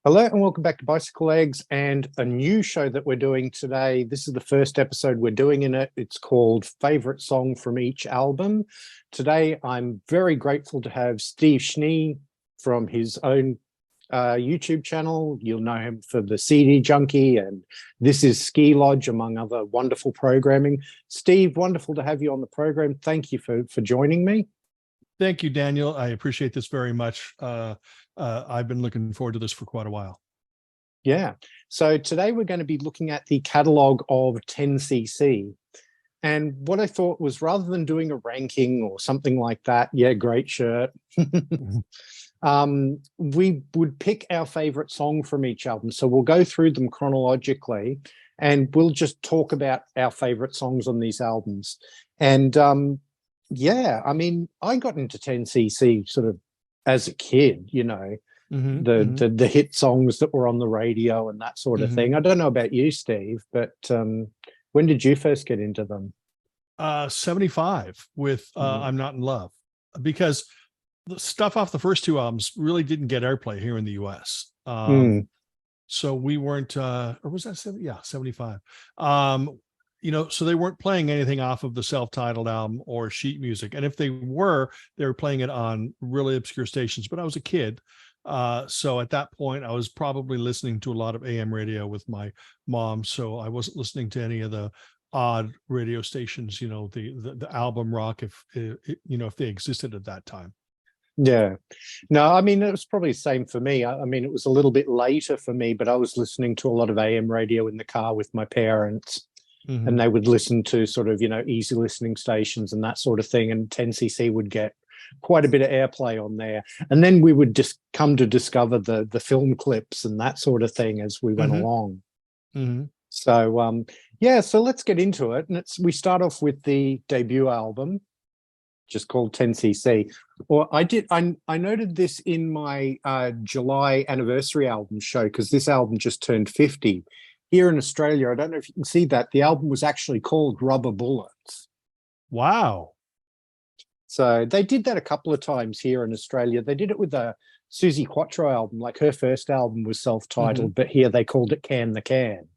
Hello and welcome back to Bicycle Eggs and a new show that we're doing today. This is the first episode we're doing in it. It's called Favorite Song from Each Album. Today, I'm very grateful to have Steve Schnee from his own YouTube channel. You'll know him for the CD Junkie and This is Ski Lodge, among other wonderful programming. Steve, wonderful to have you on the program. Thank you for joining me. Thank you, Daniel. I appreciate this very much. I've been looking forward to this for quite a while. Yeah. So today we're going to be looking at the catalogue of 10cc. And what I thought was, rather than doing a ranking or something like that, yeah, great shirt, we would pick our favorite song from each album. So we'll go through them chronologically and we'll just talk about our favorite songs on these albums. And yeah, I mean, I got into 10cc sort of as a kid, you know, the hit songs that were on the radio and that sort of thing. I don't know about you, Steve, but when did you first get into them? 75 with I'm Not in Love, because the stuff off the first two albums really didn't get airplay here in the US. So we weren't, or was that 70? Yeah, 75. You know, so they weren't playing anything off of the self-titled album or sheet music. And if they were playing it on really obscure stations. But I was a kid. So at that point, I was probably listening to a lot of AM radio with my mom. So I wasn't listening to any of the odd radio stations, you know, the album rock, if they existed at that time. Yeah. No, I mean, it was probably the same for me. I mean, it was a little bit later for me, but I was listening to a lot of AM radio in the car with my parents. And they would listen to sort of, you know, easy listening stations and that sort of thing. And 10cc would get quite a bit of airplay on there. And then we would just come to discover the film clips and that sort of thing as we went along. So, yeah, so let's get into it. And we start off with the debut album, just called 10cc. Or I noted this in my July anniversary album show, because this album just turned 50. Here in Australia, I don't know if you can see that, the album was actually called Rubber Bullets. Wow. So they did that a couple of times here in Australia. They did it with the Suzi Quatro album. Like, her first album was self-titled, but here they called it Can the Can.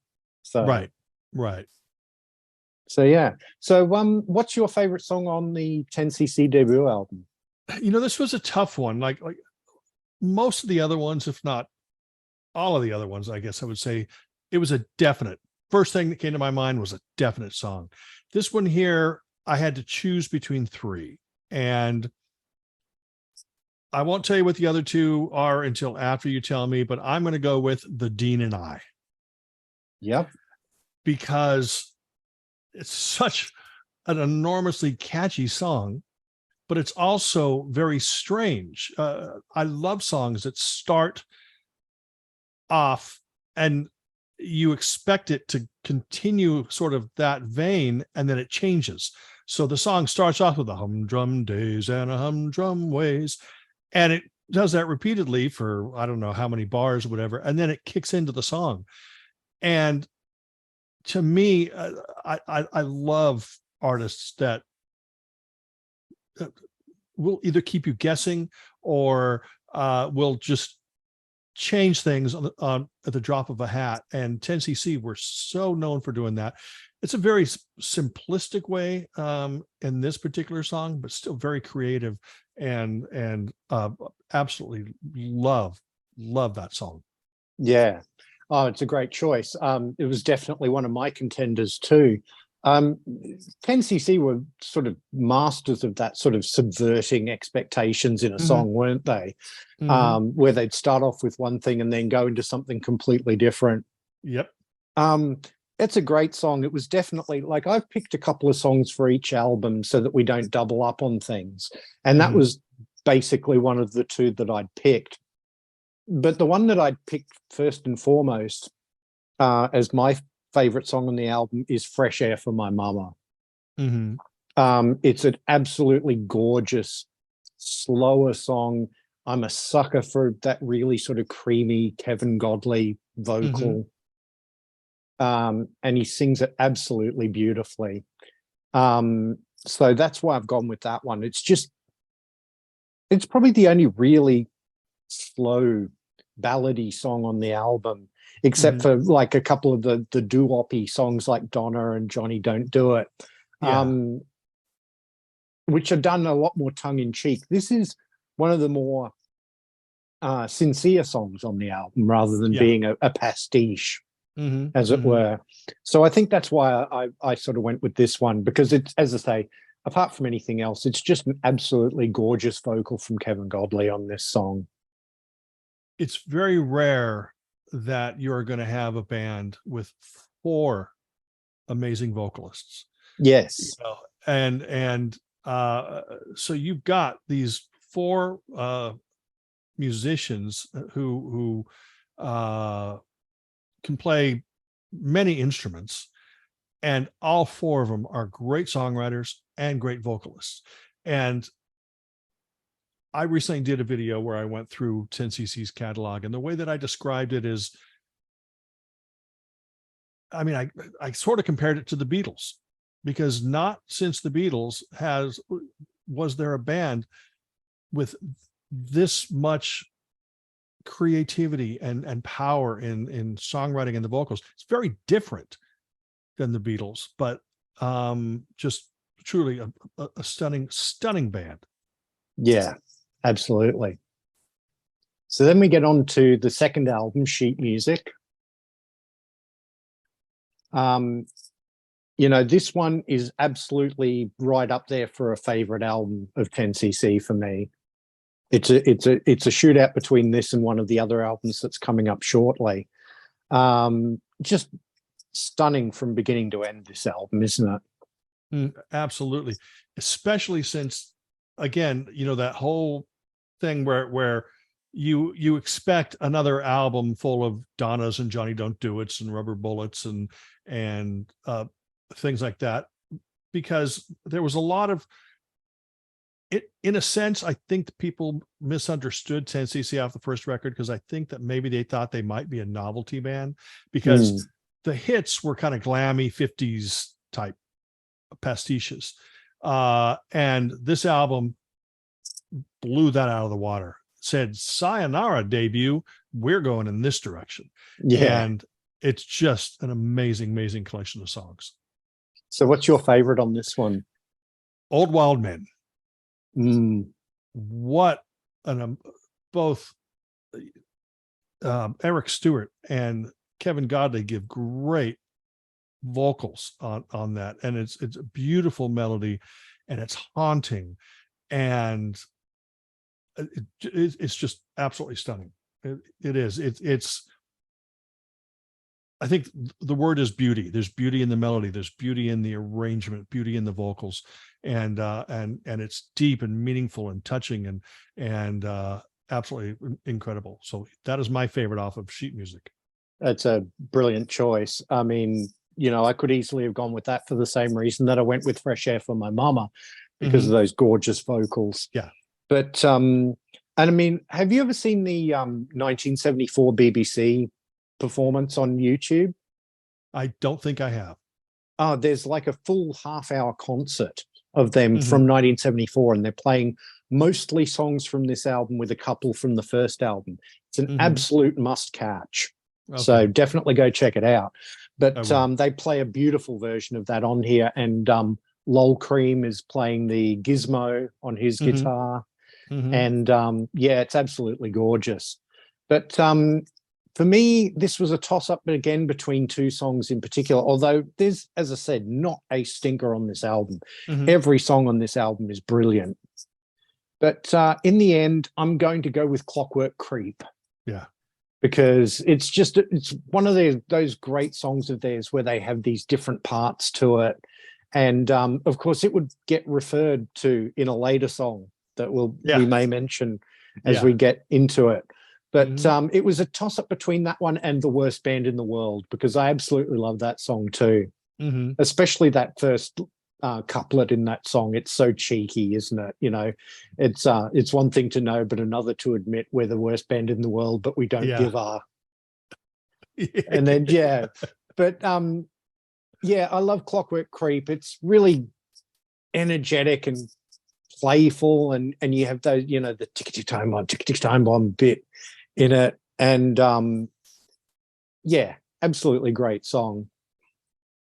So Right. So yeah. So what's your favorite song on the 10cc debut album? You know, this was a tough one. Like most of the other ones, if not all of the other ones, I guess I would say, it was a definite. First thing that came to my mind was a definite song. This one here, I had to choose between three. And I won't tell you what the other two are until after you tell me, but I'm going to go with The Dean and I. Yep. Because it's such an enormously catchy song, but it's also very strange. I love songs that start off and you expect it to continue sort of that vein, and then it changes. So the song starts off with a humdrum days and a humdrum ways, and it does that repeatedly for I don't know how many bars or whatever, and then it kicks into the song. And to me, I love artists that will either keep you guessing or will just change things at the drop of a hat. And 10cc were so known for doing that. It's a very simplistic way in this particular song, but still very creative, and absolutely love that song. Yeah. Oh, it's a great choice. It was definitely one of my contenders too. 10cc were sort of masters of that sort of subverting expectations in a song, weren't they? Where they'd start off with one thing and then go into something completely different. Yep. It's a great song. It was definitely, like, I've picked a couple of songs for each album so that we don't double up on things. And that was basically one of the two that I'd picked. But the one that I'd picked first and foremost as my favorite song on the album is Fresh Air for My Mama. It's an absolutely gorgeous, slower song. I'm a sucker for that really sort of creamy Kevin Godley vocal. And he sings it absolutely beautifully. So that's why I've gone with that one. It's probably the only really slow ballady song on the album, except for like a couple of the doo-woppy songs like Donna and Johnny Don't Do It, which are done a lot more tongue-in-cheek. This is one of the more sincere songs on the album, rather than being a pastiche, as it were. So I think that's why I sort of went with this one, because it's, as I say, apart from anything else, it's just an absolutely gorgeous vocal from Kevin Godley on this song. It's very rare that you're going to have a band with 4 amazing vocalists. Yes. You know, and so you've got these 4 musicians who can play many instruments, and all 4 of them are great songwriters and great vocalists. And I recently did a video where I went through 10cc's catalog, and the way that I described it is, I mean, I sort of compared it to the Beatles, because not since the Beatles was there a band with this much creativity and power in songwriting and the vocals. It's very different than the Beatles, but just truly a stunning band. Yeah, absolutely. So then we get on to the second album, Sheet Music. You know, this one is absolutely right up there for a favorite album of 10cc for me. It's a shootout between this and one of the other albums that's coming up shortly. Just stunning from beginning to end, this album, isn't it? Absolutely. Especially since, again, you know, that whole thing where you expect another album full of Donnas and Johnny Don't Do It's and Rubber Bullets and things like that, because there was a lot of it. In a sense, I think people misunderstood 10cc off the first record, because I think that maybe they thought they might be a novelty band, because the hits were kind of glammy 50s type pastiches. And this album blew that out of the water. Said, sayonara, debut, we're going in this direction. And it's just an amazing collection of songs. So what's your favorite on this one? Old Wild Men. What both Eric Stewart and Kevin Godley give great vocals on that, and it's a beautiful melody, and it's haunting, and it's just absolutely stunning. It is. It's. I think the word is beauty. There's beauty in the melody. There's beauty in the arrangement. Beauty in the vocals, and it's deep and meaningful and touching and absolutely incredible. So that is my favorite off of Sheet Music. That's a brilliant choice. I mean, you know, I could easily have gone with that for the same reason that I went with Fresh Air for My Mama, because of those gorgeous vocals. Yeah. But and I mean, have you ever seen the 1974 BBC performance on YouTube? I don't think I have. Oh, there's like a full half-hour concert of them from 1974, and they're playing mostly songs from this album with a couple from the first album. It's an absolute must-catch. Okay. So definitely go check it out. But they play a beautiful version of that on here, and Lol Cream is playing the gizmo on his guitar. And yeah, it's absolutely gorgeous. But for me, this was a toss-up again between 2 songs in particular, although there's, as I said, not a stinker on this album. Every song on this album is brilliant. But in the end, I'm going to go with Clockwork Creep. Yeah. Because it's one of those great songs of theirs where they have these different parts to it. And of course, it would get referred to in a later song that we may mention as we get into it. But it was a toss-up between that one and The Worst Band in the World, because I absolutely love that song too. Especially that first couplet in that song. It's so cheeky, isn't it? You know, it's one thing to know, but another to admit we're the worst band in the world, but we don't give a. And then but yeah, I love Clockwork Creep. It's really energetic and playful, and you have those, you know, the tick-tick time bomb bit in it, And yeah, absolutely great song.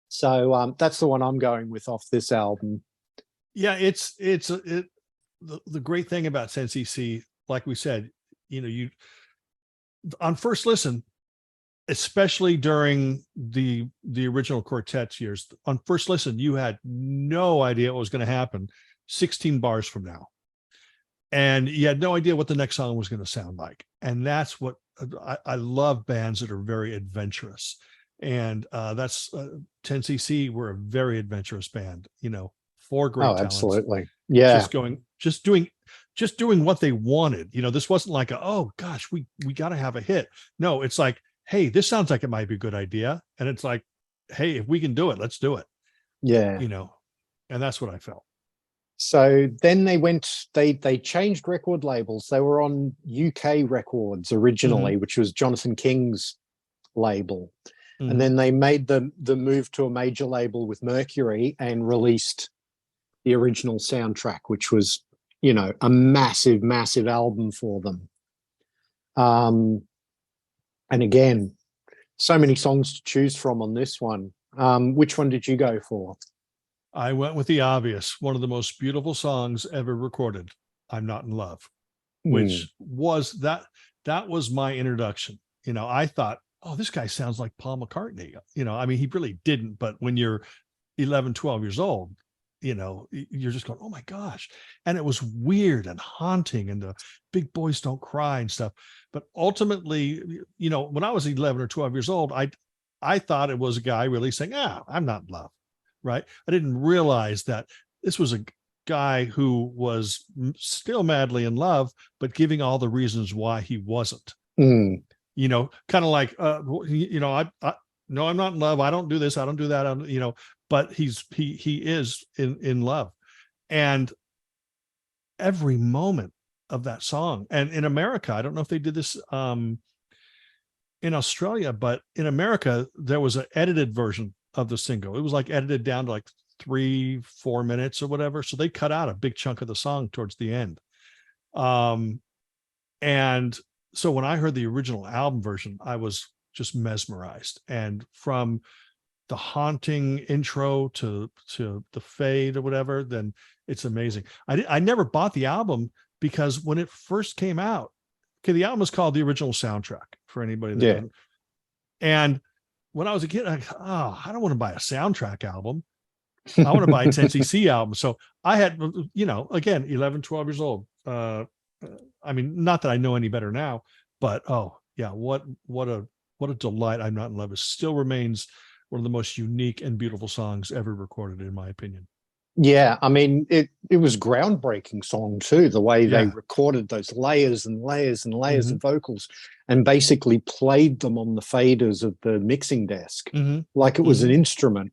So that's the one I'm going with off this album. Yeah, the great thing about 10cc, like we said, you on first listen, especially during the original quartet's years, on first listen, you had no idea what was going to happen 16 bars from now. And you had no idea what the next song was going to sound like. And that's what I love, bands that are very adventurous. And that's 10cc were a very adventurous band, four great talents. Absolutely. Yeah. Just doing what they wanted. This wasn't like oh gosh, we got to have a hit. No, it's like, hey, this sounds like it might be a good idea. And it's like, hey, if we can do it, let's do it. Yeah. And that's what I felt. So then they changed record labels. They were on UK Records originally, which was Jonathan King's label. And then they made the move to a major label with Mercury and released the original soundtrack, which was, a massive, massive album for them. And again, so many songs to choose from on this one. Which one did you go for? I went with the obvious, one of the most beautiful songs ever recorded, I'm Not in Love, which was that was my introduction. I thought, oh, this guy sounds like Paul McCartney. I mean, he really didn't, but when you're 11, 12 years old, you're just going, oh my gosh. And it was weird and haunting, and the Big Boys Don't Cry and stuff. But ultimately, when I was 11 or 12 years old, I thought it was a guy really saying, I'm not in love. Right. I didn't realize that this was a guy who was still madly in love, but giving all the reasons why he wasn't. Kind of like, I no, I'm not in love. I don't do this. I don't do that. But he is in love. And every moment of that song, and in America, I don't know if they did this in Australia, but in America, there was an edited version of the single. It was like edited down to like 3-4 minutes or whatever. So they cut out a big chunk of the song towards the end. And so when I heard the original album version, I was just mesmerized. And from the haunting intro to the fade or whatever, then it's amazing. I never bought the album because when it first came out, the album was called The Original Soundtrack for anybody that doesn't. And when I was a kid, I don't want to buy a soundtrack album. I want to buy a 10cc album. So I had, again, 11, 12 years old. I mean, not that I know any better now, but what a delight. I'm Not in Love. It still remains one of the most unique and beautiful songs ever recorded, in my opinion. Yeah, I mean, it was groundbreaking song too, the way they recorded those layers and layers and layers of vocals and basically played them on the faders of the mixing desk like it was an instrument.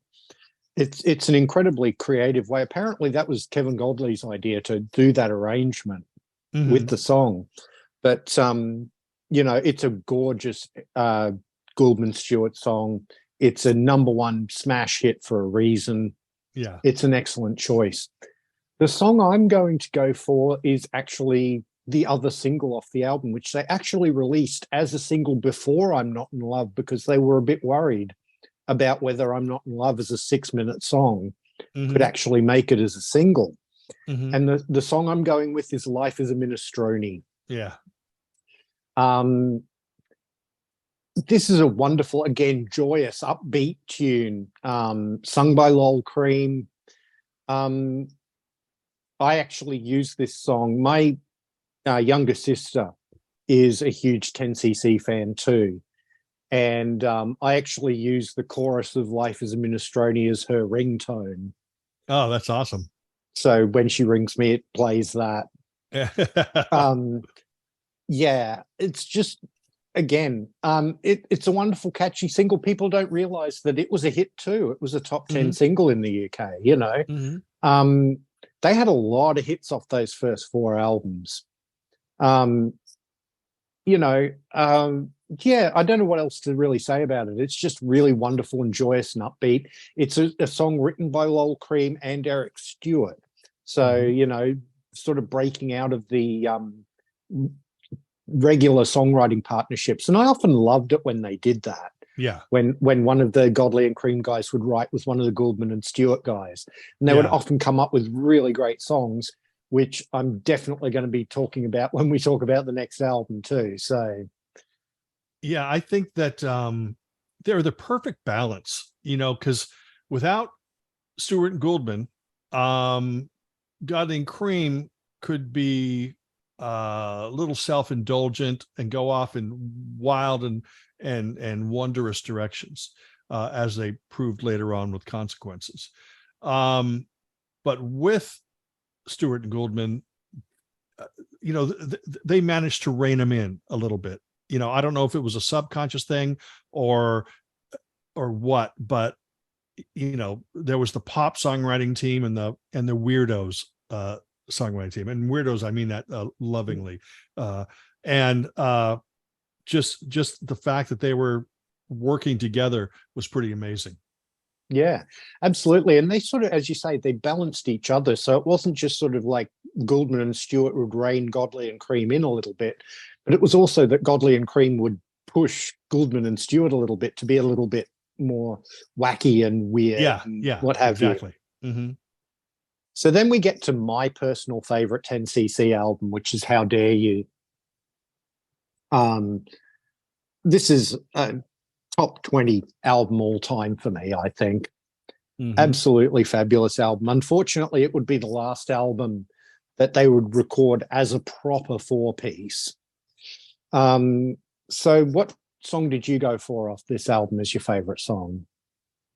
It's an incredibly creative way. Apparently that was Kevin Godley's idea, to do that arrangement with the song. But it's a gorgeous Goldman Stewart song. It's a #1 smash hit for a reason. Yeah, it's an excellent choice. The song I'm going to go for is actually the other single off the album, which they actually released as a single before I'm Not in Love, because they were a bit worried about whether I'm Not in Love as a 6-minute song could actually make it as a single. And the song I'm going with is Life is a Minestrone. Yeah. This is a wonderful, again, joyous, upbeat tune, sung by Lol Cream. I actually use this song. My younger sister is a huge 10cc fan too. And I actually use the chorus of Life is a Minestrone as her ringtone. Oh, that's awesome. So when she rings me, it plays that. Yeah, it's just... Again, it's a wonderful, catchy single. People don't realize that it was a hit too. It was a top 10 single in the UK, They had a lot of hits off those first 4 albums. I don't know what else to really say about it. It's just really wonderful and joyous and upbeat. It's a song written by Lol Cream and Eric Stewart. So, sort of breaking out of the regular songwriting partnerships. And I often loved it when they did that. Yeah. When one of the Godley and Cream guys would write with one of the Gouldman and Stewart guys, and they would often come up with really great songs, which I'm definitely going to be talking about when we talk about the next album too. So, yeah, I think that they're the perfect balance, because without Stewart and Gouldman, Godley and Cream could be a little self-indulgent and go off in wild and wondrous directions, as they proved later on with Consequences. But with Stewart and Gouldman, they managed to rein him in a little bit. I don't know if it was a subconscious thing or what, but there was the pop songwriting team and the Weirdos songwriting team. And Weirdos, I mean that lovingly. And just the fact that they were working together was pretty amazing. Yeah, absolutely. And they sort of, as you say, they balanced each other. So it wasn't just sort of like Gouldman and Stewart would rein Godley and Cream in a little bit, but it was also that Godley and Cream would push Gouldman and Stewart a little bit to be a little bit more wacky and weird. Yeah, what have exactly. you. Mm-hmm. So then we get to my personal favorite 10cc album, which is How Dare You. This is a top 20 album all time for me, I think. Mm-hmm. Absolutely fabulous album. Unfortunately, it would be the last album that they would record as a proper 4-piece. So what song did you go for off this album as your favorite song?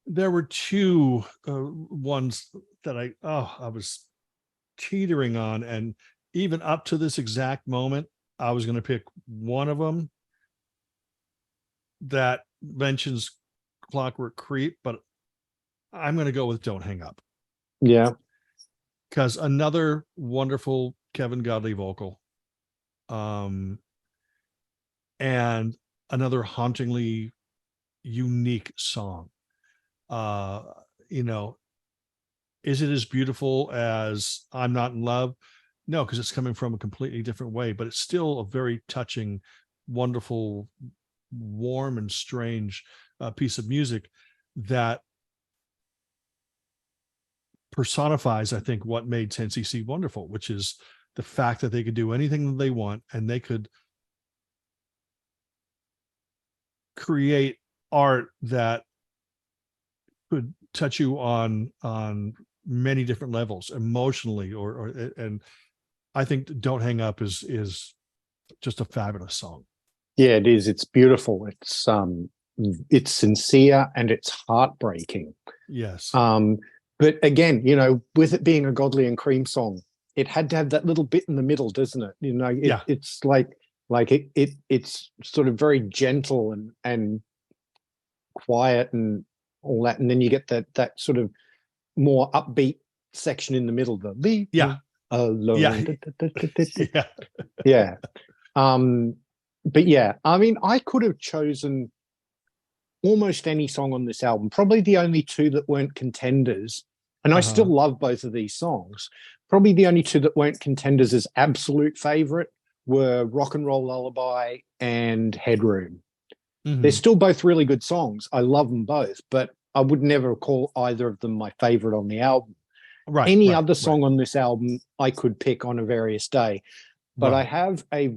There were two ones that I was teetering on, and even up to this exact moment, I was going to pick one of them that mentions Clockwork Creep, but I'm going to go with Don't Hang Up. Yeah. Because another wonderful Kevin Godley vocal. And another hauntingly unique song. Is it as beautiful as I'm Not in Love? No, because it's coming from a completely different way, but it's still a very touching, wonderful, warm and strange piece of music that personifies, I think, what made 10cc wonderful, which is the fact that they could do anything that they want, and they could create art that could touch you on many different levels, emotionally, and I think Don't Hang Up is just a fabulous song. Yeah, it is. It's beautiful. It's sincere and it's heartbreaking. Yes. But again, with it being a Godley and Cream song, it had to have that little bit in the middle, doesn't it? It's like it's sort of very gentle and quiet and all that, and then you get that sort of more upbeat section in the middle. The leave alone. Yeah. But yeah, I mean, I could have chosen almost any song on this album. Probably the only two that weren't contenders, and I still love both of these songs. Probably the only two that weren't contenders as absolute favorite were Rock and Roll Lullaby and Headroom. Mm-hmm. They're still both really good songs. I love them both, but I would never call either of them my favorite on the album. Any other song on this album I could pick on a various day. But I have I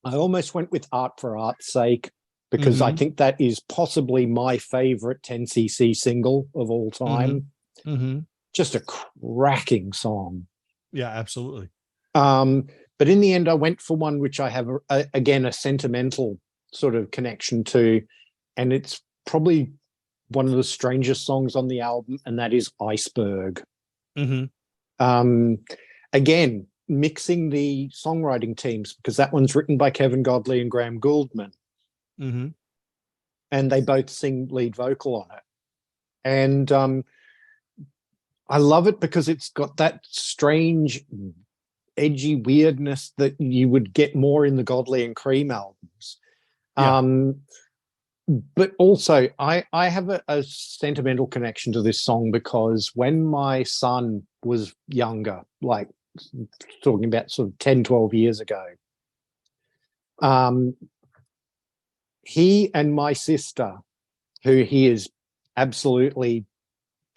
almost went with Art for Art's Sake, because I think that is possibly my favorite 10cc single of all time. Mm-hmm. Just a cracking song. Yeah, absolutely. But in the end, I went for one which I have, again, a sentimental sort of connection to, and it's probably one of the strangest songs on the album, and that is Iceberg. Mm-hmm. Again, mixing the songwriting teams, because that one's written by Kevin Godley and Graham Gouldman. Mm-hmm. And they both sing lead vocal on it. And I love it because it's got that strange, edgy weirdness that you would get more in the Godley and Cream albums. Yeah. But also, I have a sentimental connection to this song because when my son was younger, like talking about sort of 10, 12 years ago. He and my sister, who he is absolutely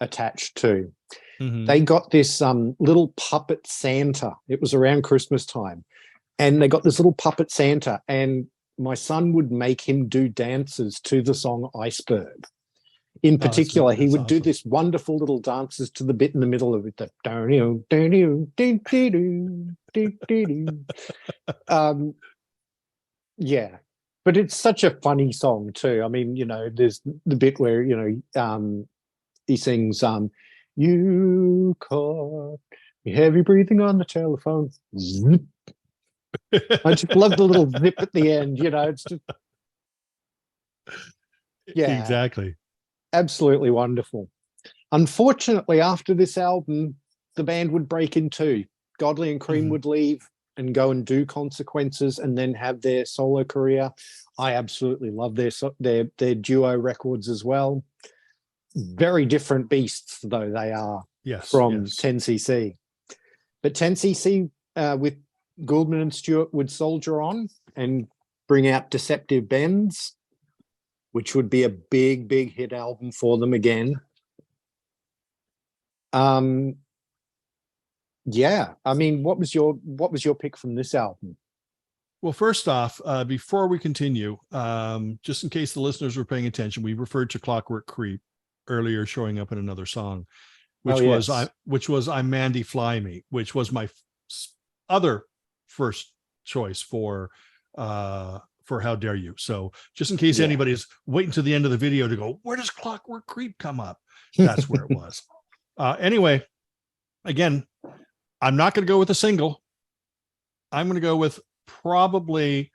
attached to, they got this little puppet Santa. It was around Christmas time. And they got this little puppet Santa. And my son would make him do dances to the song Iceberg. In particular, he would do this wonderful little dances to the bit in the middle of it. Yeah. But it's such a funny song too. I mean, there's the bit where, he sings, you caught me heavy breathing on the telephone. Zip. I just love the little zip at the end, it's just, yeah. Exactly. Absolutely wonderful. Unfortunately, after this album, the band would break in two. Godley and Cream would leave and go and do Consequences and then have their solo career. I absolutely love their duo records as well. Very different beasts, though, they are from 10cc. But 10cc with Gouldman and Stewart would soldier on and bring out Deceptive Bends, which would be a big, big hit album for them again. Yeah, I mean, what was your pick from this album? Well, first off, before we continue, just in case the listeners were paying attention, we referred to Clockwork Creep earlier showing up in another song, which was I'm Mandy Fly Me, which was my other first choice for How Dare You. So just in case anybody's waiting to the end of the video to go, where does Clockwork Creep come up? That's where it was. Anyway, again, I'm not going to go with a single. I'm going to go with probably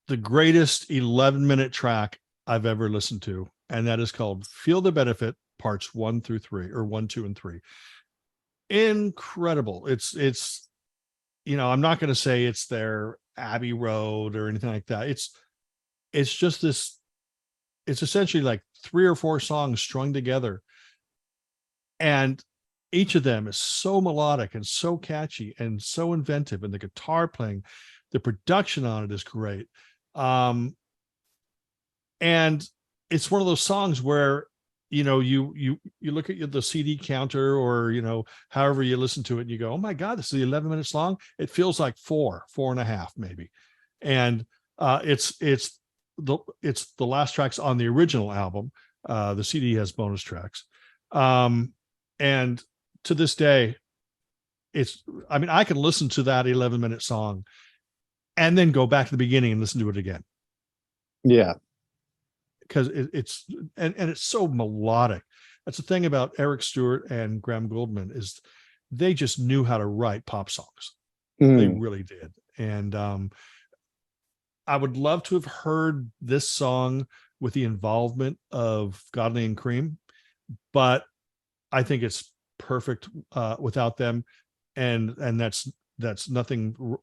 the greatest 11-minute track I've ever listened to. And that is called Feel the Benefit, parts 1 through 3, or 1, 2, and 3. Incredible. It's I'm not going to say it's their Abbey Road or anything like that. It's just this, it's essentially like 3 or 4 songs strung together. And each of them is so melodic and so catchy and so inventive. And the guitar playing, the production on it is great. And it's one of those songs where, you look at the CD counter or, however you listen to it and you go, oh my God, this is the 11 minutes long. It feels like 4.5 maybe. And it's the last tracks on the original album. The CD has bonus tracks. And to this day, I can listen to that 11-minute song and then go back to the beginning and listen to it again. Yeah. Because it's so melodic. That's the thing about Eric Stewart and Graham Gouldman, is they just knew how to write pop songs. They really did. And I would love to have heard this song with the involvement of Godley and Cream, but I think it's perfect without them. And that's nothing.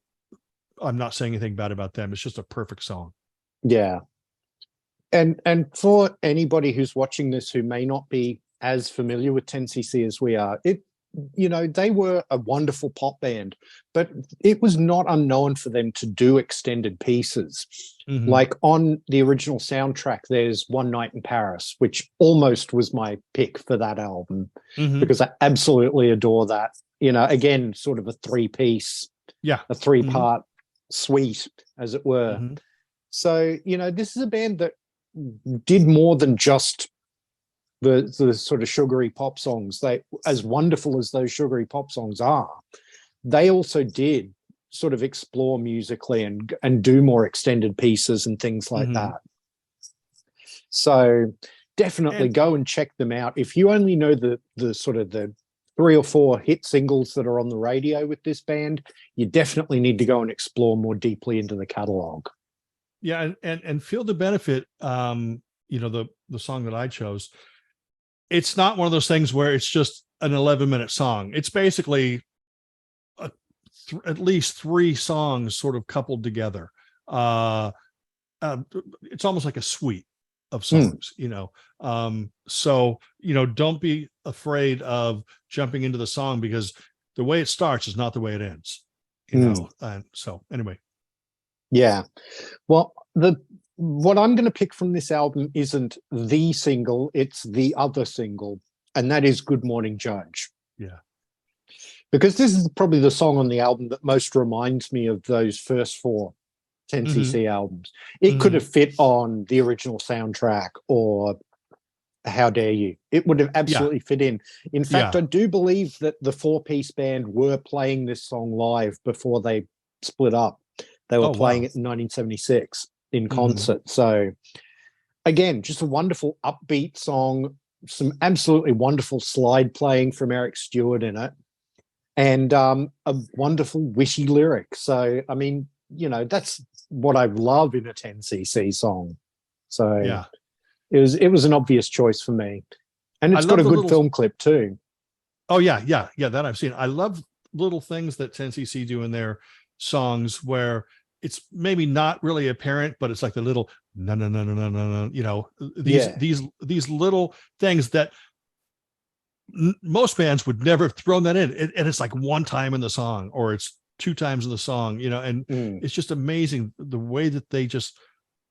I'm not saying anything bad about them. It's just a perfect song. Yeah. And for anybody who's watching this who may not be as familiar with 10cc as we are, they were a wonderful pop band, but it was not unknown for them to do extended pieces. Like on the original soundtrack, there's One Night in Paris, which almost was my pick for that album because I absolutely adore that. Again, sort of a 3-piece, a 3-part suite, as it were. So, this is a band that did more than just the sort of sugary pop songs. They, as wonderful as those sugary pop songs are, they also did sort of explore musically and do more extended pieces and things like that. So definitely go and check them out. If you only know the sort of the 3 or 4 hit singles that are on the radio with this band, you definitely need to go and explore more deeply into the catalog. Yeah, and Feel the Benefit, the song that I chose, it's not one of those things where it's just an 11-minute song. It's basically at least 3 songs sort of coupled together. It's almost like a suite of songs, so don't be afraid of jumping into the song, because the way it starts is not the way it ends, you know. And so anyway. Yeah. Well, what I'm going to pick from this album isn't the single, it's the other single, and that is Good Morning Judge. Yeah. Because this is probably the song on the album that most reminds me of those first four 10cc albums. It could have fit on the original soundtrack or How Dare You. It would have absolutely fit in. In fact, I do believe that the four-piece band were playing this song live before they split up. They were playing it in 1976 in concert. So again, just a wonderful upbeat song, some absolutely wonderful slide playing from Eric Stewart in it, and a wonderful witty lyric. So, I mean, you know, that's what I love in a 10cc song. So it was an obvious choice for me. And it's got a good film clip too. Oh, yeah, that I've seen. I love little things that 10cc do in their songs where it's maybe not really apparent, but it's like the little no, you know, these little things that most bands would never have thrown that in. And it's like one time in the song, or it's two times in the song, you know, and it's just amazing the way that they just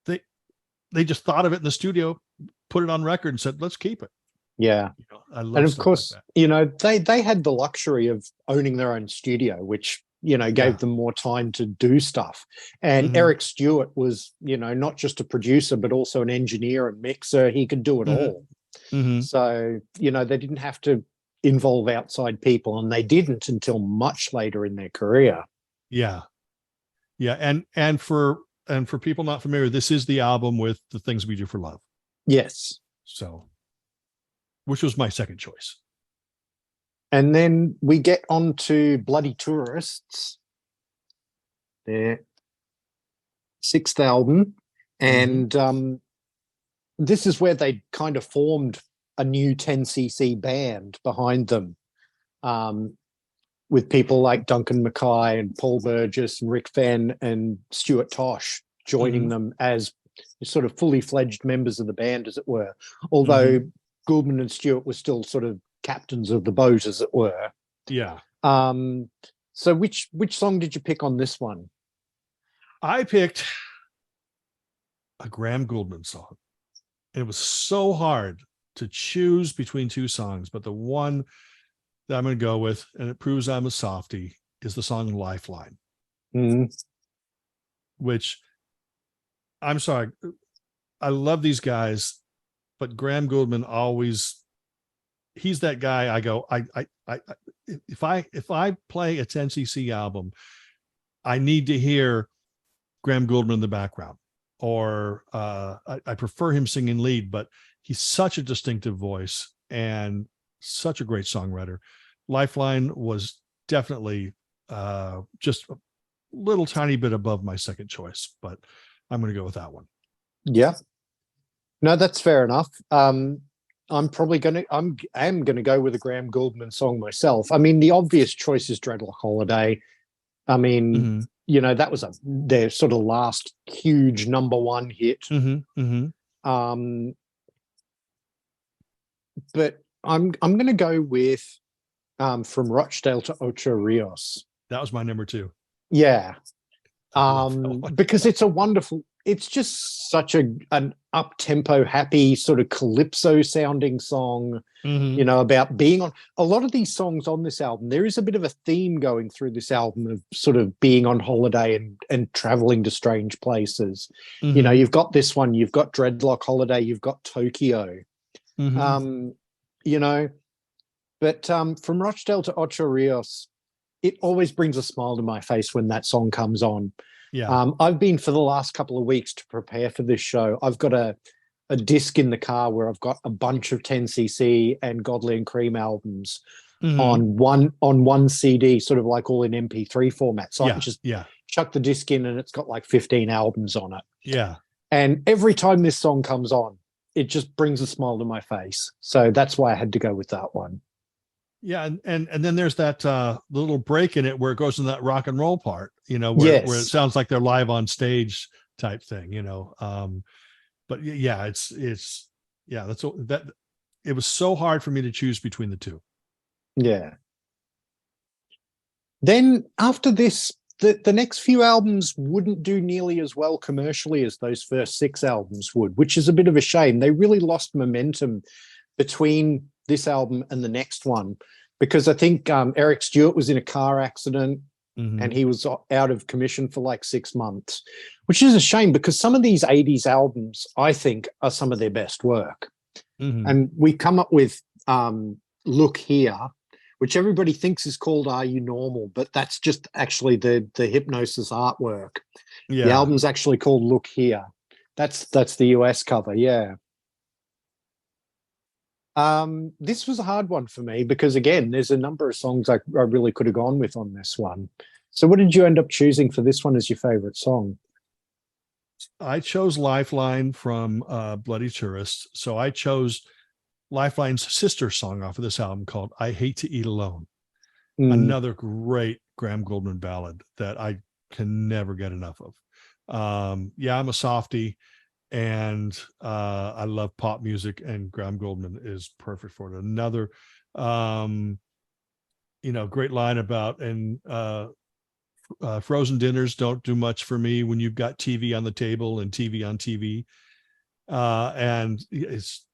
thought of it in the studio, put it on record and said, let's keep it. Yeah. You know, I love and of course, like you know, they had the luxury of owning their own studio, which, you know, gave them more time to do stuff. And Eric Stewart was, you know, not just a producer, but also an engineer and mixer. He could do it all. So, you know, they didn't have to involve outside people, and they didn't until much later in their career. Yeah. And for people not familiar, this is the album with The Things We Do for Love. Yes. So, which was my second choice. And then we get on to Bloody Tourists, their sixth album. And this is where they kind of formed a new 10cc band behind them, with people like Duncan Mackay and Paul Burgess and Rick Fenn and Stuart Tosh joining them as sort of fully fledged members of the band, as it were. Although Gouldman and Stewart were still sort of captains of the boat, as it were. Yeah. So which song did you pick on this one? I picked a Graham Gouldman song. It was so hard to choose between two songs, but the one that I'm going to go with, and it proves I'm a softie, is the song Lifeline. Which, I'm sorry, I love these guys, but Graham Gouldman always, he's that guy. I go, if I play a 10cc album, I need to hear Graham Gouldman in the background, or I prefer him singing lead, but he's such a distinctive voice and such a great songwriter. Lifeline was definitely just a little tiny bit above my second choice, but I'm going to go with that one. Yeah. No, that's fair enough. I'm going to go with a Graham Gouldman song myself. I mean, the obvious choice is Dreadlock Holiday. I mean, you know, that was their sort of last huge number one hit. But I'm going to go with From Rochdale to Ocho Rios. That was my number two. Yeah. Because it's just such an up-tempo, happy, sort of calypso sounding song, you know, about being on a lot of these songs on this album. There is a bit of a theme going through this album of sort of being on holiday and traveling to strange places. You know, you've got this one, you've got Dreadlock Holiday, you've got Tokyo, you know, but From Rochdale to Ocho Rios, it always brings a smile to my face when that song comes on. Yeah. I've been, for the last couple of weeks to prepare for this show, I've got a disc in the car where I've got a bunch of 10cc and Godley and Cream albums on one CD, sort of like all in MP3 format. So I can just chuck the disc in and it's got like 15 albums on it. Yeah. And every time this song comes on, it just brings a smile to my face. So that's why I had to go with that one. Yeah, and then there's that little break in it where it goes in that rock and roll part, you know, where it sounds like they're live on stage type thing, you know. But yeah, it's that it was so hard for me to choose between the two. Yeah. Then after this, the next few albums wouldn't do nearly as well commercially as those first 6 albums would, which is a bit of a shame. They really lost momentum between this album and the next one, because I think Eric Stewart was in a car accident and he was out of commission for like 6 months, which is a shame because some of these 80s albums, I think, are some of their best work. And we come up with Look Here, which everybody thinks is called Are You Normal? But that's just actually the Hypnosis artwork. Yeah. The album's actually called Look Here. That's the US cover, yeah. This was a hard one for me because, again, there's a number of songs I really could have gone with on this one. So what did you end up choosing for this one as your favorite song? I chose Lifeline from Bloody Tourist. So I chose Lifeline's sister song off of this album called I Hate to Eat Alone. Another great Graham Gouldman ballad that I can never get enough of. Yeah, I'm a softie and I love pop music, and Graham Gouldman is perfect for it. Another great line about frozen dinners don't do much for me when you've got TV on the table and TV on TV. And it's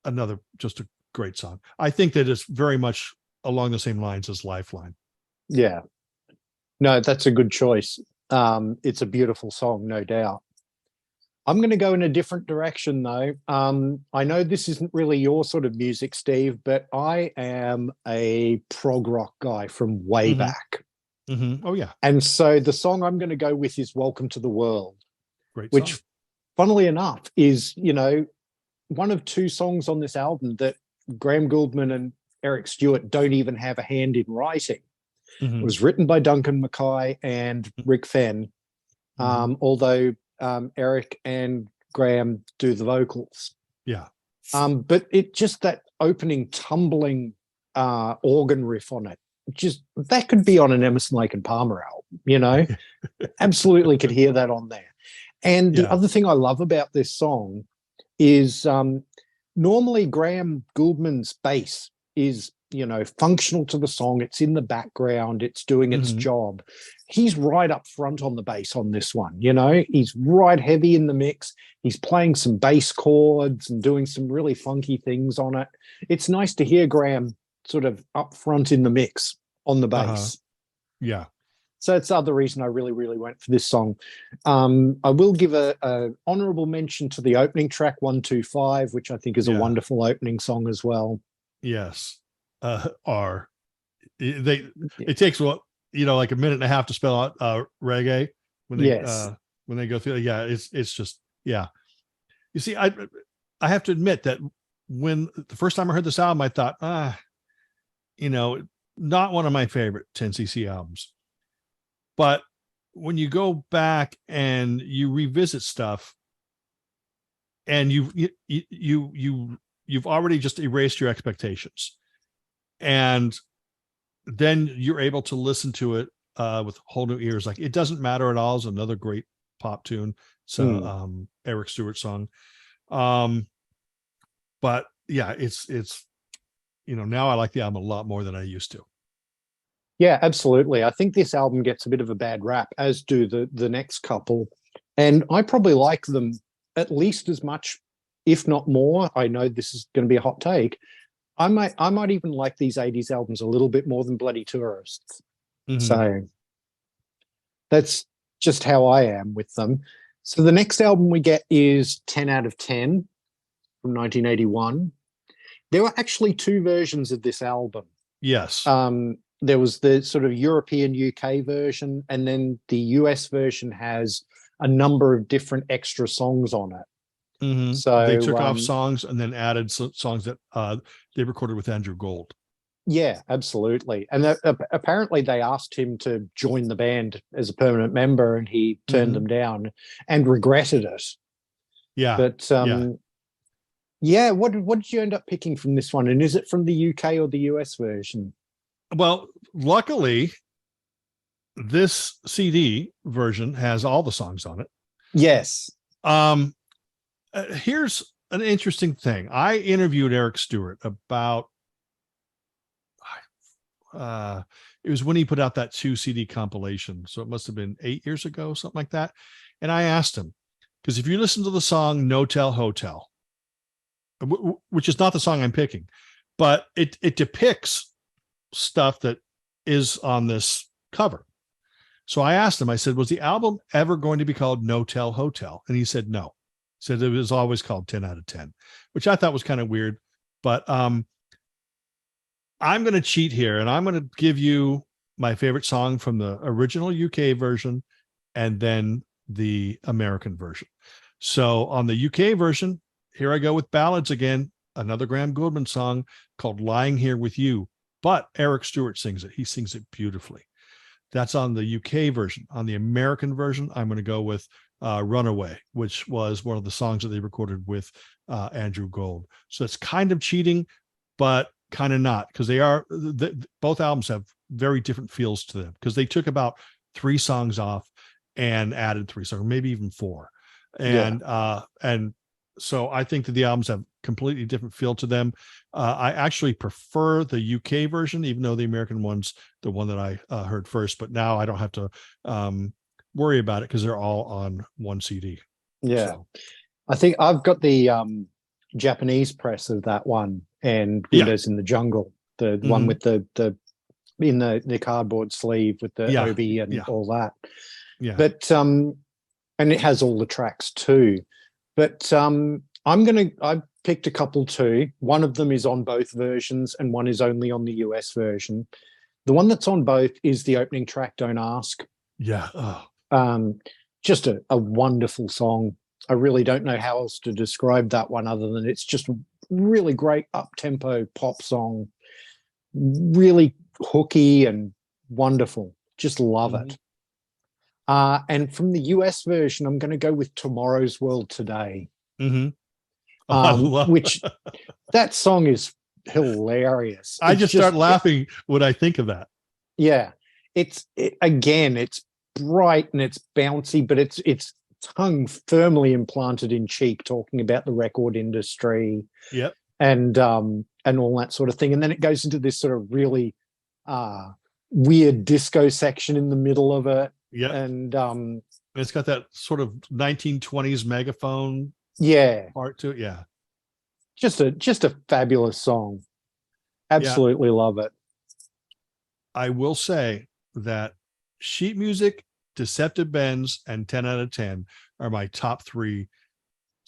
another just a great song. I think that it's very much along the same lines as Lifeline. Yeah. No, that's a good choice. It's a beautiful song, no doubt. I'm going to go in a different direction, though. I know this isn't really your sort of music, Steve, but I am a prog rock guy from way back. Oh, yeah. And so the song I'm going to go with is Welcome to the World, great which, song. Funnily enough, is, one of 2 songs on this album that Graham Gouldman and Eric Stewart don't even have a hand in writing. It was written by Duncan Mackay and Rick Fenn, although Eric and Graham do the vocals. Yeah. But it just that opening tumbling organ riff on it, just that could be on an Emerson, Lake and Palmer album, absolutely could hear that on there. And the other thing I love about this song is normally Graham Gouldman's bass is, functional to the song. It's in the background. It's doing its job. He's right up front on the bass on this one. He's right heavy in the mix. He's playing some bass chords and doing some really funky things on it. It's nice to hear Graham sort of up front in the mix on the bass. Yeah. So it's the other reason I really, really went for this song. I will give a honorable mention to the opening track, 125, which I think is a wonderful opening song as well. Yes. It takes like a minute and a half to spell out reggae when they go through. Yeah, it's just, yeah. You see, I have to admit that when the first time I heard this album, I thought, not one of my favorite 10cc albums. But when you go back and you revisit stuff, and you've already just erased your expectations, and then you're able to listen to it with whole new ears. Like It Doesn't Matter at All is another great pop tune. So Eric Stewart song. But yeah, it's now I like the album a lot more than I used to. Yeah, absolutely. I think this album gets a bit of a bad rap, as do the next couple. And I probably like them at least as much, if not more. I know this is going to be a hot take. I might even like these 80s albums a little bit more than Bloody Tourists. So that's just how I am with them. So the next album we get is 10 out of 10 from 1981. There were actually 2 versions of this album. Yes. There was the sort of European UK version, and then the US version has a number of different extra songs on it. So they took off songs and then added songs that they recorded with Andrew Gold. Yeah, absolutely. And apparently they asked him to join the band as a permanent member, and he turned them down and regretted it. Yeah. But what did you end up picking from this one? And is it from the UK or the US version? Well, luckily, this CD version has all the songs on it. Yes. Here's an interesting thing. I interviewed Eric Stewart about It was when he put out that 2 CD compilation. So it must have been 8 years ago, something like that. And I asked him, because if you listen to the song No Tell Hotel, which is not the song I'm picking, but it depicts stuff that is on this cover. So I asked him, I said, was the album ever going to be called No Tell Hotel? And he said, no. He said it was always called 10 out of 10, which I thought was kind of weird. But I'm going to cheat here, and I'm going to give you my favorite song from the original UK version and then the American version. So on the UK version, here I go with ballads again, another Graham Gouldman song called Lying Here With You, but Eric Stewart sings it. He sings it beautifully. That's on the UK version. On the American version, I'm going to go with Runaway, which was one of the songs that they recorded with Andrew Gold. So it's kind of cheating, but kind of not, because both albums have very different feels to them, because they took about 3 songs off and added 3 songs, maybe even 4. And so I think that the albums have completely different feel to them. I actually prefer the UK version, even though the American one's the one that I heard first. But now I don't have to worry about it because they're all on one CD. Yeah. So. I think I've got the Japanese press of that one and Windows in the Jungle, the one with the in the cardboard sleeve with the obi and all that. Yeah. But and it has all the tracks too. But I picked a couple too. One of them is on both versions and one is only on the US version. The one that's on both is the opening track, Don't Ask. Yeah. Oh. Just a wonderful song. I really don't know how else to describe that one other than it's just a really great up-tempo pop song. Really hooky and wonderful. Just love it. And from the US version, I'm going to go with Tomorrow's World Today. Which that song is hilarious. I just start laughing when I think of that. Yeah. It's bright and it's bouncy, but it's tongue firmly implanted in cheek, talking about the record industry. Yep. And all that sort of thing. And then it goes into this sort of really weird disco section in the middle of it. Yeah. And it's got that sort of 1920s megaphone part to it. Yeah. Just a fabulous song. Absolutely love it. I will say that Sheet Music, Deceptive Bends, and 10 out of 10 are my top 3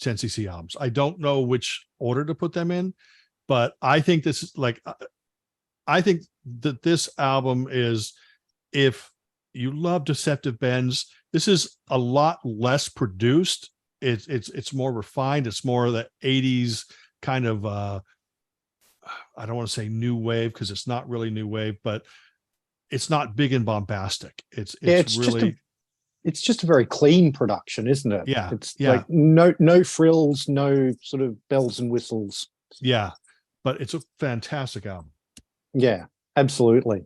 10cc albums. I don't know which order to put them in, but I think this is I think that this album is, if you love Deceptive Bends, this is a lot less produced. It's more refined. It's more of the 80s kind of I don't want to say new wave, because it's not really new wave, but it's not big and bombastic. It's really it's just a very clean production, isn't it? Yeah. It's like no frills, no sort of bells and whistles. Yeah. But it's a fantastic album. Yeah, absolutely.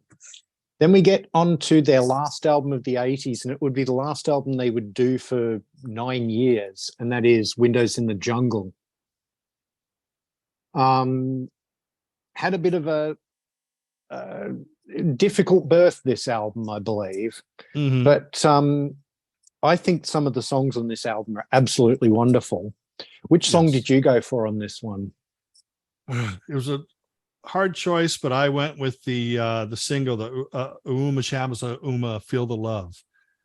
Then we get on to their last album of the 80s, and it would be the last album they would do for 9 years, and that is Windows in the Jungle. Had a bit of a difficult birth, this album, I believe. But I think some of the songs on this album are absolutely wonderful. Which song did you go for on this one? It was a hard choice, but I went with the single, the Uma Shamsa Uma, Feel the Love.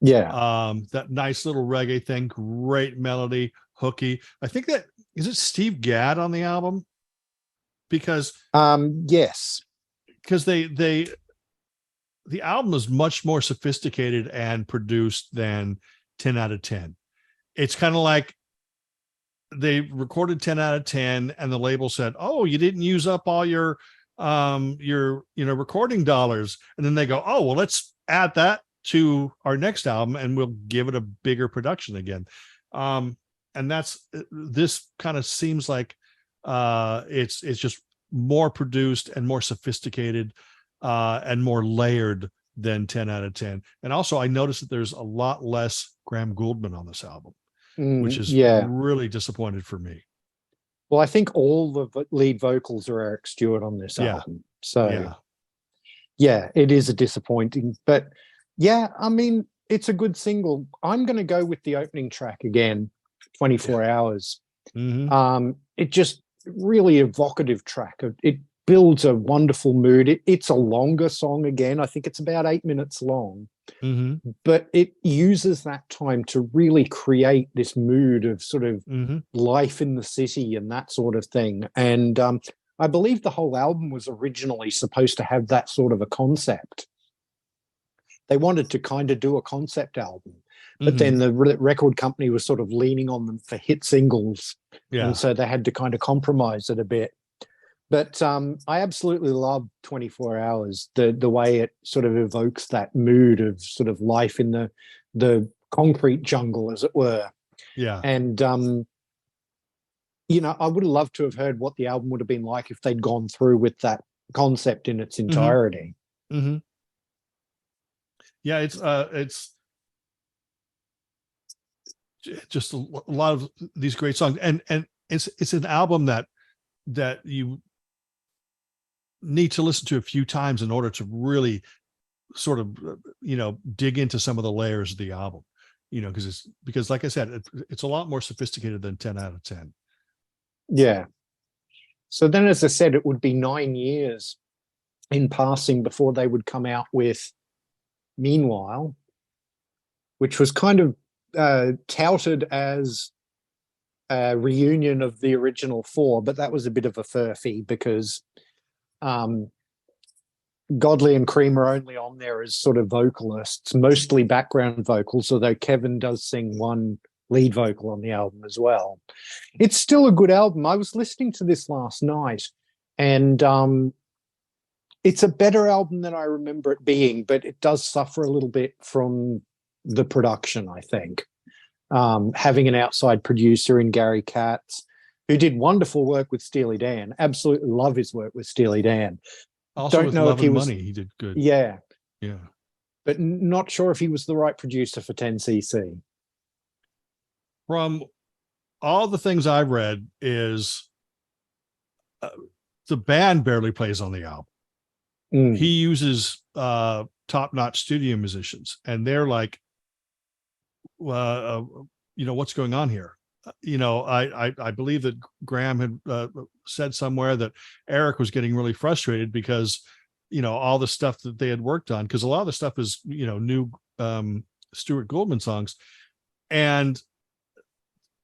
Yeah. That nice little reggae thing, great melody, hooky. I think that is it Steve Gadd on the album? Because yes. Because the album is much more sophisticated and produced than 10 out of 10. It's kind of like they recorded 10 out of 10 and the label said, "Oh, you didn't use up all your recording dollars." And then they go, "Oh, well, let's add that to our next album and we'll give it a bigger production again." And this kind of seems like it's just more produced and more sophisticated and more layered than 10 out of 10. And also I noticed that there's a lot less Graham Gouldman on this album, which is really disappointed for me. Well, I think all the lead vocals are Eric Stewart on this album. So Yeah, it is a disappointing, but yeah, I mean, it's a good single. I'm going to go with the opening track again, Yeah. 24 Hours. Mm-hmm. It just really evocative track. It builds a wonderful mood. It's a longer song again. I think it's about 8 minutes long, Mm-hmm. but it uses that time to really create this mood of sort of Mm-hmm. life in the city and that sort of thing. And I believe the whole album was originally supposed to have that sort of a concept. They wanted to kind of do a concept album, but Mm-hmm. then the record company was sort of leaning on them for hit singles, and Yeah. so they had to kind of compromise it a bit. But I absolutely love 24 Hours, the way it sort of evokes that mood of sort of life in the concrete jungle, as it were. Yeah. And you know, I would have loved to have heard what the album would have been like if they'd gone through with that concept in its Mm-hmm. entirety. Mm-hmm. Yeah, it's just a lot of these great songs, and it's an album that you need to listen to a few times in order to really sort of dig into some of the layers of the album, because like I said, it's a lot more sophisticated than 10 out of 10. Yeah. So then, as I said, it would be 9 years in passing before they would come out with Meanwhile, which was kind of touted as a reunion of the original four, but that was a bit of a furphy because um, Godley and Cream are only on there as sort of vocalists, mostly background vocals, although Kevin does sing one lead vocal on the album as well. It's still a good album. I was listening to this last night, and it's a better album than I remember it being, but it does suffer a little bit from the production, I think. Having an outside producer in Gary Katz, who did wonderful work with Steely Dan. Absolutely love his work with Steely Dan. Also Don't with know if Love he and was, Money, he did good. yeah, Yeah. but not sure if he was the right producer for 10cc. From all the things I've read is the band barely plays on the album. Mm. He uses top-notch studio musicians, and they're like, what's going on here? I believe that Graham had said somewhere that Eric was getting really frustrated because all the stuff that they had worked on, because a lot of the stuff is new Stuart Goldman songs, and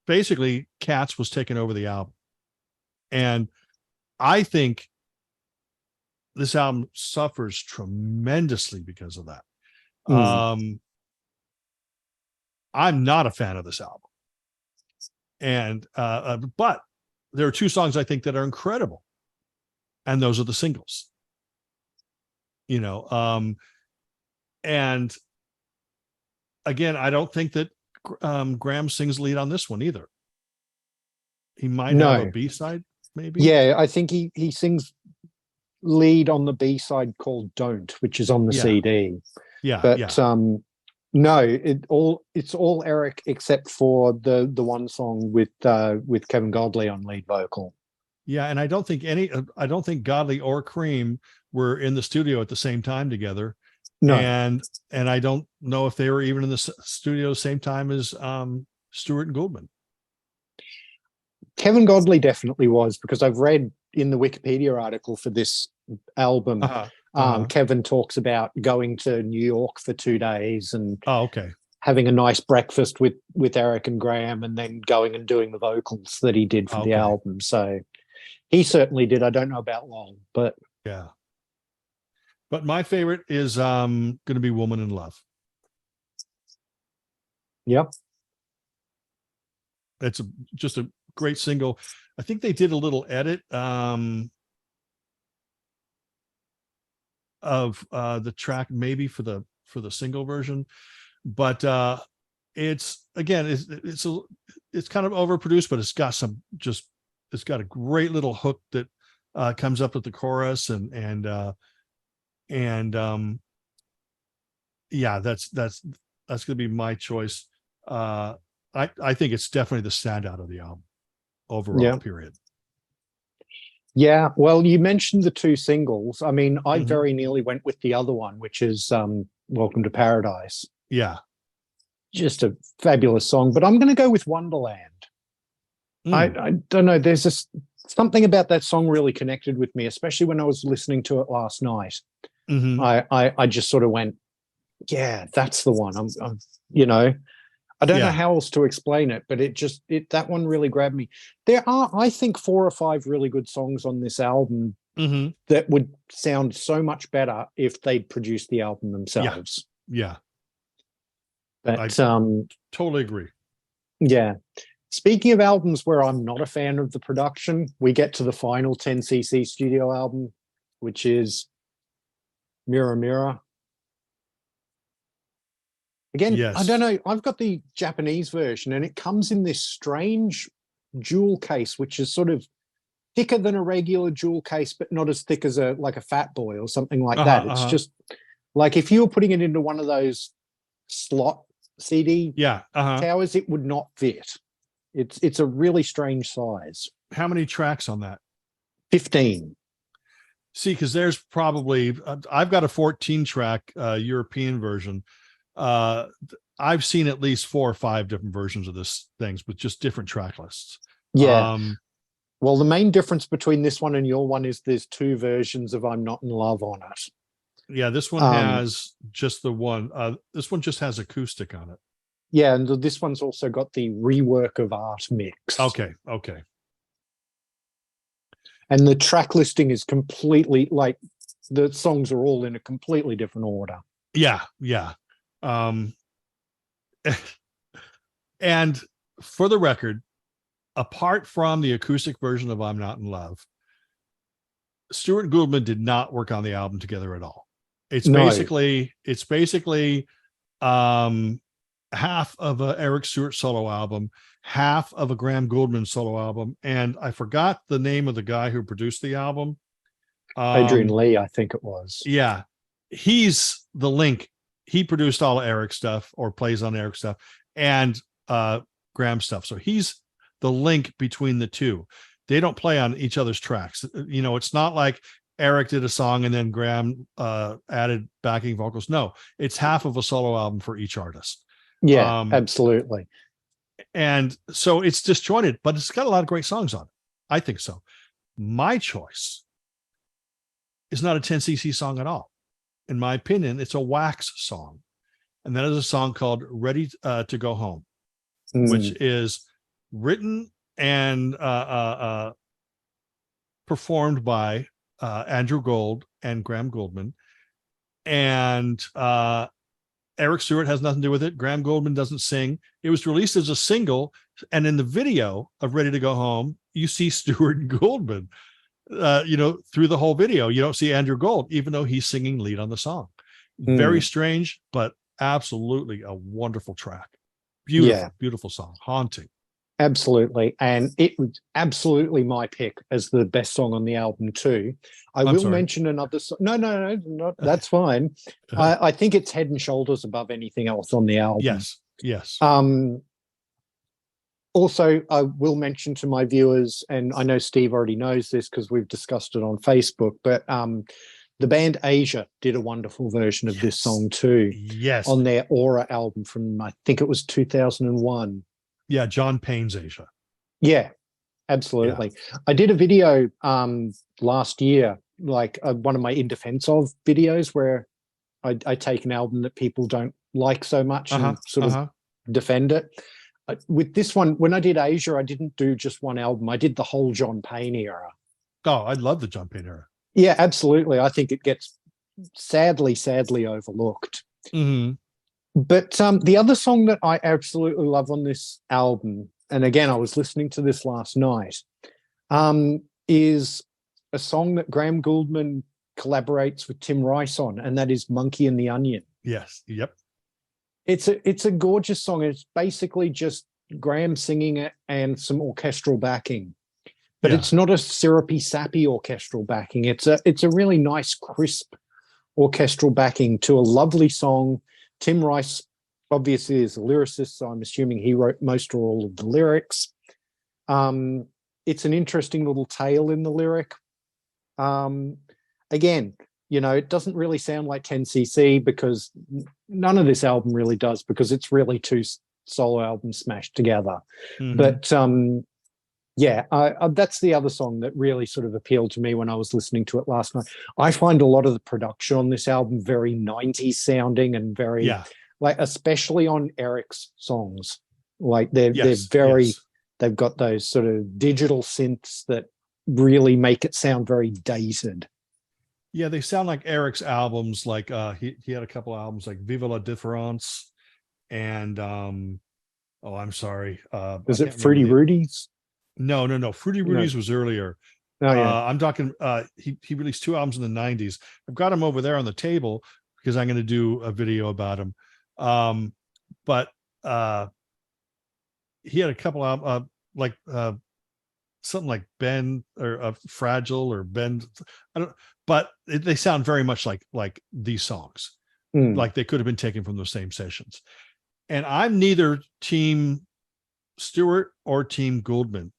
basically Katz was taking over the album. And I think this album suffers tremendously because of that. Mm. I'm not a fan of this album, and but there are two songs I think that are incredible, and those are the singles. And again, I don't think that Graham sings lead on this one either. He might have a No. B-side, maybe. Yeah, I think he sings lead on the B-side called Don't, which is on the Yeah. CD. Yeah. But no, it's all Eric except for the one song with Kevin Godley on lead vocal. Yeah, and I don't think Godley or Cream were in the studio at the same time together. No. And I don't know if they were even in the studio same time as Stewart and Goldman. Kevin Godley definitely was, because I've read in the Wikipedia article for this album, Kevin talks about going to New York for 2 days and having a nice breakfast with Eric and Graham, and then going and doing the vocals that he did for the album. So he certainly did. I don't know about Long, but yeah. But my favorite is going to be Woman in Love. Yep. It's just a great single. I think they did a little edit of the track maybe for the single version, but it's again it's kind of overproduced, but it's got a great little hook that comes up at the chorus, and yeah, that's going to be my choice. I think it's definitely the standout of the album overall. Yeah. Period. Yeah, well, you mentioned the two singles. I mean, I Mhm. very nearly went with the other one, which is Welcome to Paradise. Yeah. Just a fabulous song, but I'm going to go with Wonderland. Mm. I don't know. There's just something about that song really connected with me, especially when I was listening to it last night. Hmm. I just sort of went, yeah, that's the one. You know, I don't know Yeah. how else to explain it, but that one really grabbed me. There are, I think, 4 or 5 really good songs on this album Hmm. that would sound so much better if they'd produced the album Yeah. themselves. Yeah. I But totally agree. yeah. Speaking of albums where I'm not a fan of the production, we get to the final 10cc studio album, which is Mirror Mirror. Again, I don't Yes. know. I've got the Japanese version, and it comes in this strange jewel case, which is sort of thicker than a regular jewel case, but not as thick as a like a Fat Boy or something like Uh-huh. that. It's Uh-huh. just like if you were putting it into one of those slot CD Yeah. Uh-huh. towers, it would not fit. It's a really strange size. How many tracks on that? 15. See, because there's probably I've got a 14 track European version. Uh, I've seen at least 4 or 5 different versions of this things with just different track lists. Yeah. Um, Well, the main difference between this one and your one is there's 2 versions of I'm Not in Love on it. yeah, this one Um, has just the one. This one just has acoustic on it. yeah, and this one's also got the rework of art mix. Okay. Okay. And the track listing is completely like the songs are all in a completely different order. Yeah. Yeah. Um, and for the record, apart from the acoustic version of I'm Not in Love, Stuart and Goodman did not work on the album together at all. No. It's basically um half of a Eric Stewart solo album, half of a Graham Gouldman solo album, and I forgot the name of the guy who produced the album. Adrian Um Lee, I think it was. yeah, he's the link. He produced all of Eric stuff or plays on Eric stuff and Graham stuff. So he's the link between the two. They don't play on each other's tracks. You know, it's not like Eric did a song and then Graham added backing vocals. No, it's half of a solo album for each artist. Yeah, Um, absolutely. and so it's disjointed, but it's got a lot of great songs on it. I think so. My choice is not a 10cc song at all. In my opinion, it's a Wax song. And that is a song called Ready to Go Home, which is written and performed by Andrew Gold and Graham Gouldman. And Eric Stewart has nothing to do with it. Graham Gouldman doesn't sing. It was released as a single. And in the video of Ready to Go Home, you see Stewart and Gouldman, through the whole video. You don't see Andrew Gold, even though he's singing lead on the song. Very strange, but absolutely a wonderful track. Beautiful, Yeah, beautiful song. Haunting. absolutely. And it was absolutely my pick as the best song on the album too. I I'm will sorry. mention another song. No, that's fine. I think it's head and shoulders above anything else on the album. Yes. Yes. Also, I will mention to my viewers, and I know Steve already knows this because we've discussed it on Facebook, but the band Asia did a wonderful version of this song too Yes. on their Aura album from, I think it was 2001. Yeah. John Payne's Asia. Yeah, absolutely. Yeah. I did a video last year, like one of my In Defense Of videos where I take an album that people don't like so much and sort of defend it. With this one, when I did Asia, I didn't do just one album. I did the whole John Payne era. Oh, I love the John Payne era. Yeah, absolutely. I think it gets sadly overlooked. Mm-hmm. But the other song that I absolutely love on this album, and again, I was listening to this last night, is a song that Graham Gouldman collaborates with Tim Rice on, and that is Monkey and the Onion. Yes. Yep. It's a gorgeous song. It's basically just Graham singing it and some orchestral backing. But it's not a syrupy, sappy orchestral backing. It's a really nice, crisp orchestral backing to a lovely song. Tim Rice obviously is a lyricist, so I'm assuming he wrote most or all of the lyrics. It's an interesting little tale in the lyric Again, you know, it doesn't really sound like 10cc because none of this album really does, because it's really two solo albums smashed together. But yeah, that's the other song that really sort of appealed to me when I was listening to it last night. I find a lot of the production on this album very 90s sounding and very, like, especially on Eric's songs. Like they're very, they've got those sort of digital synths that really make it sound very dated. Yeah, they sound like Eric's albums. Like he had a couple albums like Viva la Différence and oh, I'm sorry. Is it Fruity Rudy's? No. Fruity Rudy's was earlier. Oh yeah. I'm talking he released 2 albums in the 90s. I've got him over there on the table because I'm going to do a video about him. But he had a couple albums like something like Ben or Fragile or Ben, I don't, but they sound very much like these songs. Like they could have been taken from those same sessions. And I'm neither Team Stewart or Team Goldman.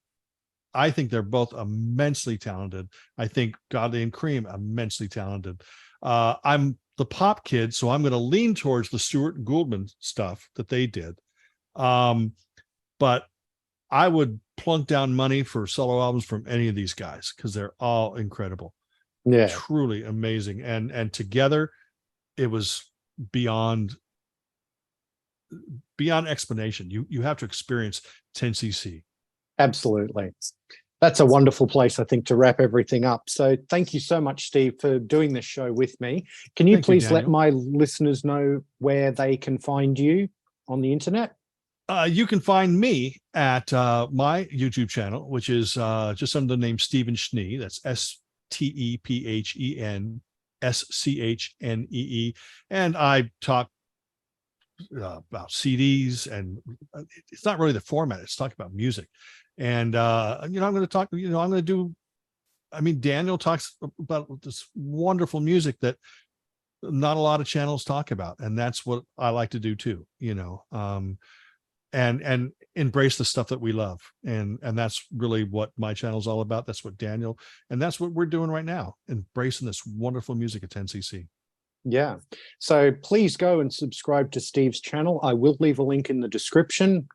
I think they're both immensely talented. I think Godley and Cream immensely talented. I'm the pop kid, so I'm going to lean towards the Stewart and Goldman stuff that they did. But I would plunk down money for solo albums from any of these guys because they're all incredible. Yeah, truly amazing. And together it was beyond explanation. You have to experience 10cc. Absolutely. That's a wonderful place, I think, to wrap everything up. So thank you so much, Steve, for doing this show with me. Can you please let my listeners know where they can find you on the internet? You can find me at my YouTube channel, which is just under the name Stephen Schnee. That's StephenSchnee. And I talk about CDs, and it's not really the format. It's talking about music. And, I'm going to talk, I'm going to do, Daniel talks about this wonderful music that not a lot of channels talk about. And that's what I like to do too, and embrace the stuff that we love. And that's really what my channel is all about. That's what Daniel, and that's what we're doing right now, embracing this wonderful music at 10cc. Yeah. So please go and subscribe to Steve's channel. I will leave a link in the description.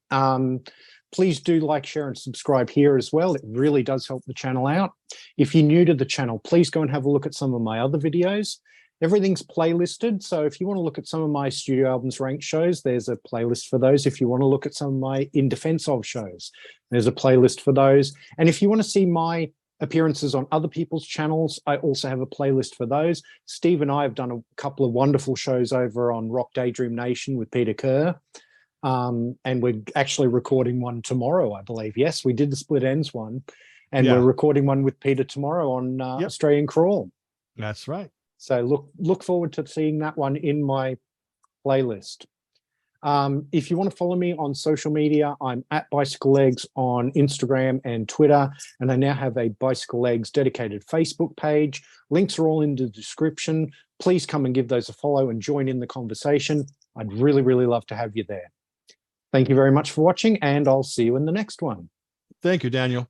Please do like, share, and subscribe here as well. It really does help the channel out. If you're new to the channel, please go and have a look at some of my other videos. Everything's playlisted. So if you want to look at some of my studio albums ranked shows, there's a playlist for those. If you want to look at some of my In Defense Of shows, there's a playlist for those. And if you want to see my appearances on other people's channels, I also have a playlist for those. Steve and I have done a couple of wonderful shows over on Rock Daydream Nation with Peter Kerr. And we're actually recording one tomorrow, I believe. Yes, we did the Split Ends one. And we're recording one with Peter tomorrow on Australian Crawl. That's right. So look forward to seeing that one in my playlist. If you want to follow me on social media, I'm at bicyclelegs on Instagram and Twitter, and I now have a bicyclelegs dedicated Facebook page. Links are all in the description. Please come and give those a follow and join in the conversation. I'd really, really love to have you there. Thank you very much for watching, and I'll see you in the next one. Thank you, Daniel.